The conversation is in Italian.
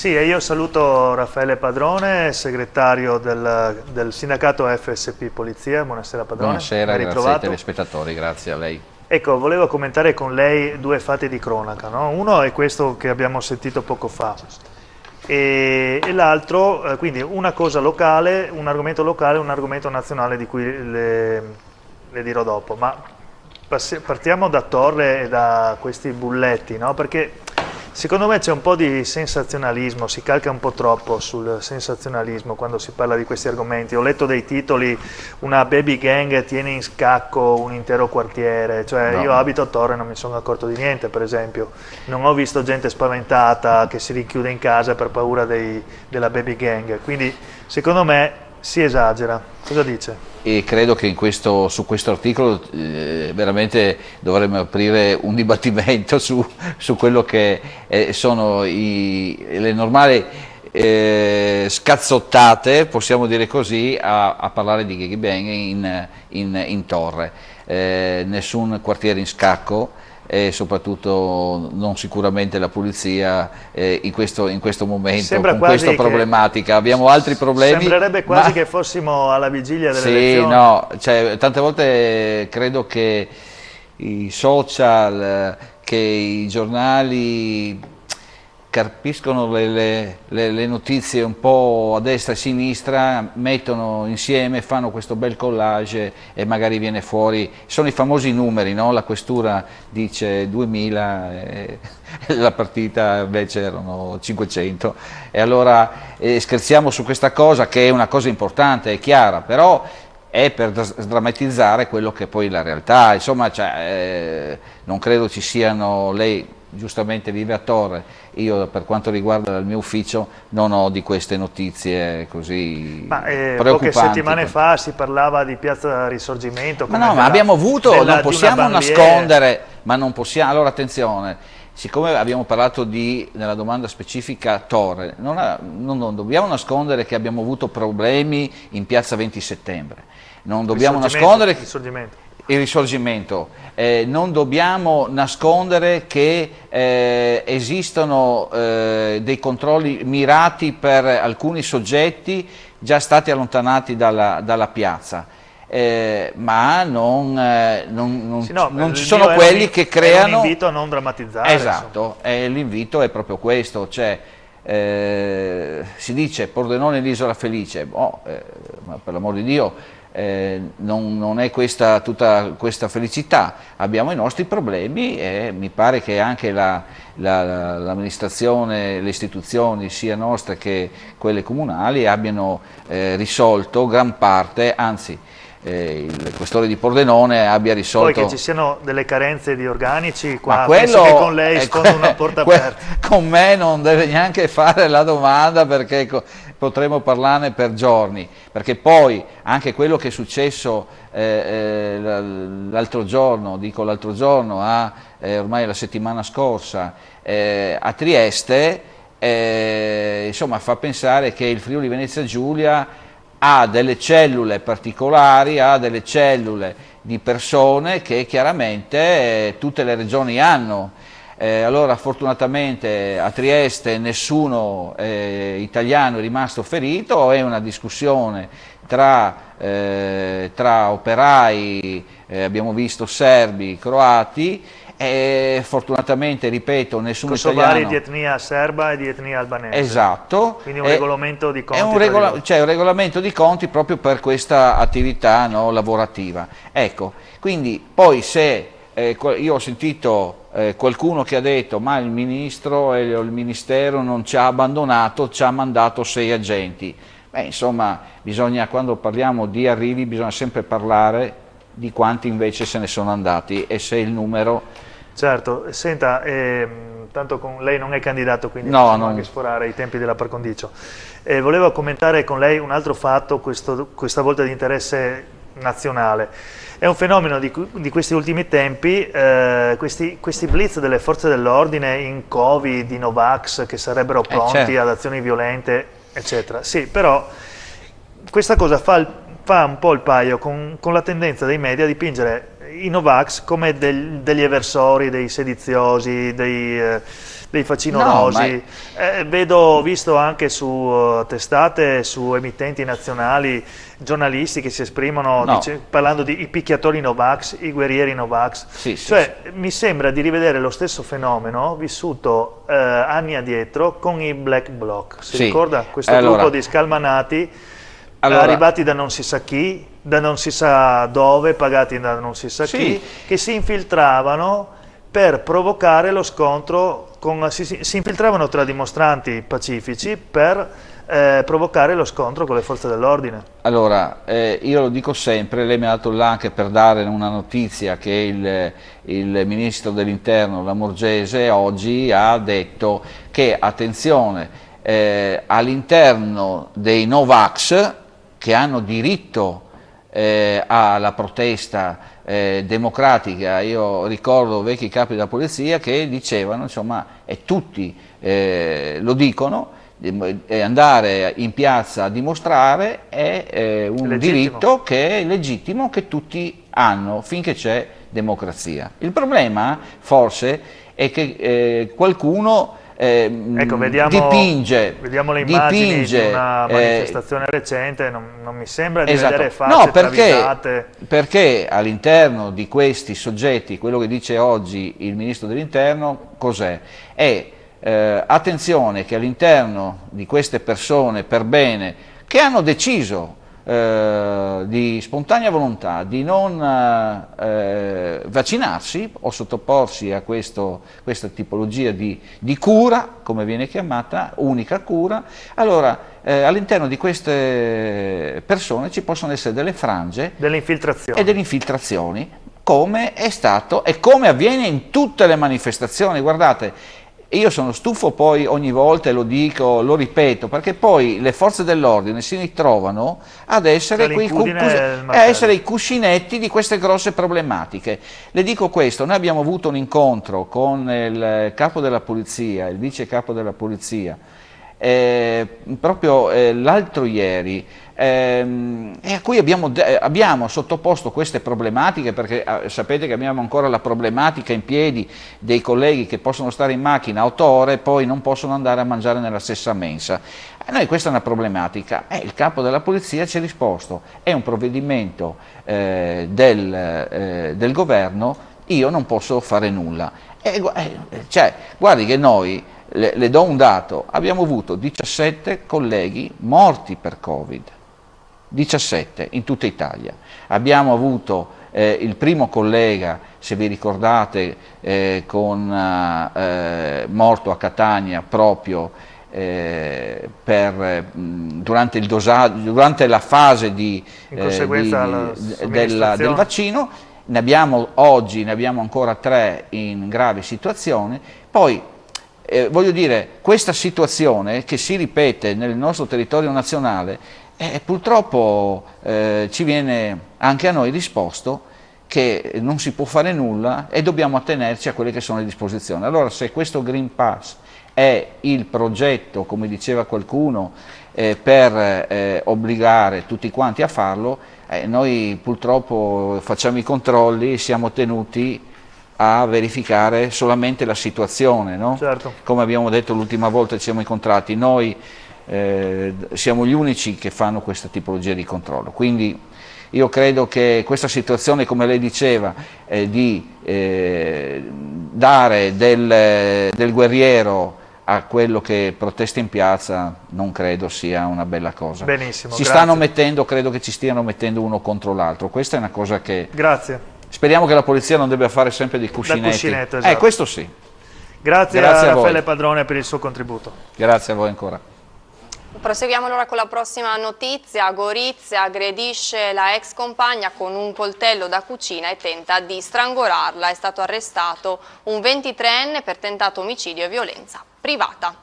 Sì, e io saluto Raffaele Padrone, segretario del sindacato FSP Polizia. Buonasera Padrone. Buonasera, grazie ai telespettatori, grazie a lei. Ecco, volevo commentare con lei due fatti di cronaca, no? Uno è questo che abbiamo sentito poco fa e l'altro, quindi una cosa locale, un argomento nazionale di cui le dirò dopo. Ma partiamo da Torre e da questi bulletti, no? Perché secondo me c'è un po' di sensazionalismo, si calca un po' troppo sul sensazionalismo quando si parla di questi argomenti. Ho letto dei titoli, una baby gang tiene in scacco un intero quartiere, cioè No. Io abito a Torre e non mi sono accorto di niente, per esempio. Non ho visto gente spaventata che si rinchiude in casa per paura della baby gang, quindi secondo me si esagera. Cosa dice? E credo che su questo articolo veramente dovremmo aprire un dibattimento su quello che sono le normali scazzottate, possiamo dire così, a parlare di gangbang in Torre. Nessun quartiere in scacco, e soprattutto non sicuramente la polizia in questo momento, Sembra con quasi questa problematica. Abbiamo altri problemi. Sembrerebbe quasi che fossimo alla vigilia delle Sì, elezioni. no, cioè, tante volte credo che i social, che i giornali carpiscono le notizie un po' a destra e a sinistra, mettono insieme, fanno questo bel collage e magari viene fuori, sono i famosi numeri, no? La questura dice 2000 e la partita invece erano 500 e allora scherziamo su questa cosa che è una cosa importante, è chiara, però è per sdrammatizzare quello che poi è la realtà, insomma, cioè, non credo ci siano, lei giustamente vive a Torre, io per quanto riguarda il mio ufficio non ho di queste notizie così preoccupanti. Poche settimane fa si parlava di Piazza Risorgimento. Ma no, ma abbiamo avuto, non possiamo nascondere, ma non possiamo, allora attenzione, siccome abbiamo parlato nella domanda specifica Torre, non dobbiamo nascondere che abbiamo avuto problemi in Piazza 20 Settembre, non dobbiamo nascondere il Risorgimento, non dobbiamo nascondere che esistono dei controlli mirati per alcuni soggetti già stati allontanati dalla piazza. Ma non ci sono quelli che creano. È un invito a non drammatizzare. Esatto, l'invito è proprio questo, cioè si dice Pordenone l'isola felice, ma per l'amor di Dio non è tutta questa felicità, abbiamo i nostri problemi e mi pare che anche l'amministrazione, le istituzioni sia nostre che quelle comunali abbiano risolto gran parte, anzi il questore di Pordenone abbia risolto. Poi che ci siano delle carenze di organici, qua penso che con lei sfondi una porta aperta. Con me non deve neanche fare la domanda perché potremo parlarne per giorni, perché poi anche quello che è successo l'altro giorno, ormai la settimana scorsa, a Trieste, insomma fa pensare che il Friuli Venezia Giulia ha delle cellule particolari, ha delle cellule di persone che chiaramente tutte le regioni hanno. Allora fortunatamente a Trieste nessuno italiano è rimasto ferito, è una discussione tra operai, abbiamo visto serbi, croati, e fortunatamente, ripeto, nessun kosovari italiano. Di etnia serba e di etnia albanese. Esatto. Quindi un regolamento di conti. C'è un regolamento di conti proprio per questa attività, no, lavorativa. Ecco, quindi poi se io ho sentito qualcuno che ha detto ma il ministro e il ministero non ci ha abbandonato, ci ha mandato 6 agenti. Beh, insomma, quando parliamo di arrivi bisogna sempre parlare di quanti invece se ne sono andati e se il numero. Certo, senta, tanto con lei non è candidato, quindi no, possiamo anche sforare i tempi della par condicio. Volevo commentare con lei un altro fatto, questa volta di interesse nazionale. È un fenomeno di questi ultimi tempi, questi blitz delle forze dell'ordine in Covid, di Novax, che sarebbero pronti certo. ad azioni violente, eccetera. Sì, però questa cosa fa un po' il paio con la tendenza dei media a dipingere i Novax come degli eversori, dei sediziosi, dei facinorosi. Ho visto anche su testate, su emittenti nazionali, giornalisti che si esprimono parlando di i picchiatori Novax, i guerrieri Novax. Mi sembra di rivedere lo stesso fenomeno vissuto anni addietro con i Black Bloc. Si ricorda questo gruppo di scalmanati arrivati da non si sa chi, da non si sa dove, pagati da non si sa chi, che si infiltravano per provocare lo scontro, si infiltravano tra dimostranti pacifici per provocare lo scontro con le forze dell'ordine. Allora, io lo dico sempre, lei mi ha dato là anche per dare una notizia che il ministro dell'interno Lamorgese oggi ha detto che, attenzione, all'interno dei Novax, che hanno diritto alla protesta democratica, io ricordo vecchi capi della polizia che dicevano, insomma, e tutti lo dicono, andare in piazza a dimostrare è un diritto che è legittimo, che tutti hanno finché c'è democrazia. Il problema forse è che qualcuno ecco, vediamo le immagini di una manifestazione recente, non mi sembra di vedere facce travisate. Perché all'interno di questi soggetti, quello che dice oggi il ministro dell'interno, cos'è? Attenzione che all'interno di queste persone per bene, che hanno deciso di spontanea volontà di non vaccinarsi o sottoporsi a questa tipologia di cura, come viene chiamata, unica cura, allora all'interno di queste persone ci possono essere delle frange e delle infiltrazioni, come è stato e come avviene in tutte le manifestazioni. Guardate, io sono stufo poi ogni volta, e lo dico, lo ripeto, perché poi le forze dell'ordine si ritrovano ad essere, i cuscinetti di queste grosse problematiche. Le dico questo, noi abbiamo avuto un incontro con il capo della polizia, il vice capo della polizia, proprio l'altro ieri, e a cui abbiamo sottoposto queste problematiche, perché sapete che abbiamo ancora la problematica in piedi dei colleghi che possono stare in macchina 8 ore e poi non possono andare a mangiare nella stessa mensa. Noi questa è una problematica, il capo della polizia ci ha risposto, è un provvedimento del governo, io non posso fare nulla. Guardi che noi, le do un dato, abbiamo avuto 17 colleghi morti per Covid, 17 in tutta Italia. Abbiamo avuto il primo collega, se vi ricordate, morto a Catania proprio durante la fase del vaccino. Oggi ne abbiamo ancora 3 in grave situazione. Poi voglio dire, questa situazione che si ripete nel nostro territorio nazionale, purtroppo ci viene anche a noi risposto che non si può fare nulla e dobbiamo attenerci a quelle che sono le disposizioni. Allora, se questo Green Pass è il progetto, come diceva qualcuno, per obbligare tutti quanti a farlo, noi purtroppo facciamo i controlli e siamo tenuti a verificare solamente la situazione, no? Certo. Come abbiamo detto l'ultima volta ci siamo incontrati, noi siamo gli unici che fanno questa tipologia di controllo, quindi io credo che questa situazione, come lei diceva, di dare del guerriero a quello che protesta in piazza, non credo sia una bella cosa. Benissimo, credo che ci stiano mettendo uno contro l'altro, questa è una cosa che... Grazie. Speriamo che la polizia non debba fare sempre dei cuscinetti. Cuscinetto, esatto. Questo sì. Grazie a Raffaele Padrone per il suo contributo. Grazie a voi ancora. Proseguiamo allora con la prossima notizia. Gorizia aggredisce la ex compagna con un coltello da cucina e tenta di strangolarla. È stato arrestato un 23enne per tentato omicidio e violenza privata.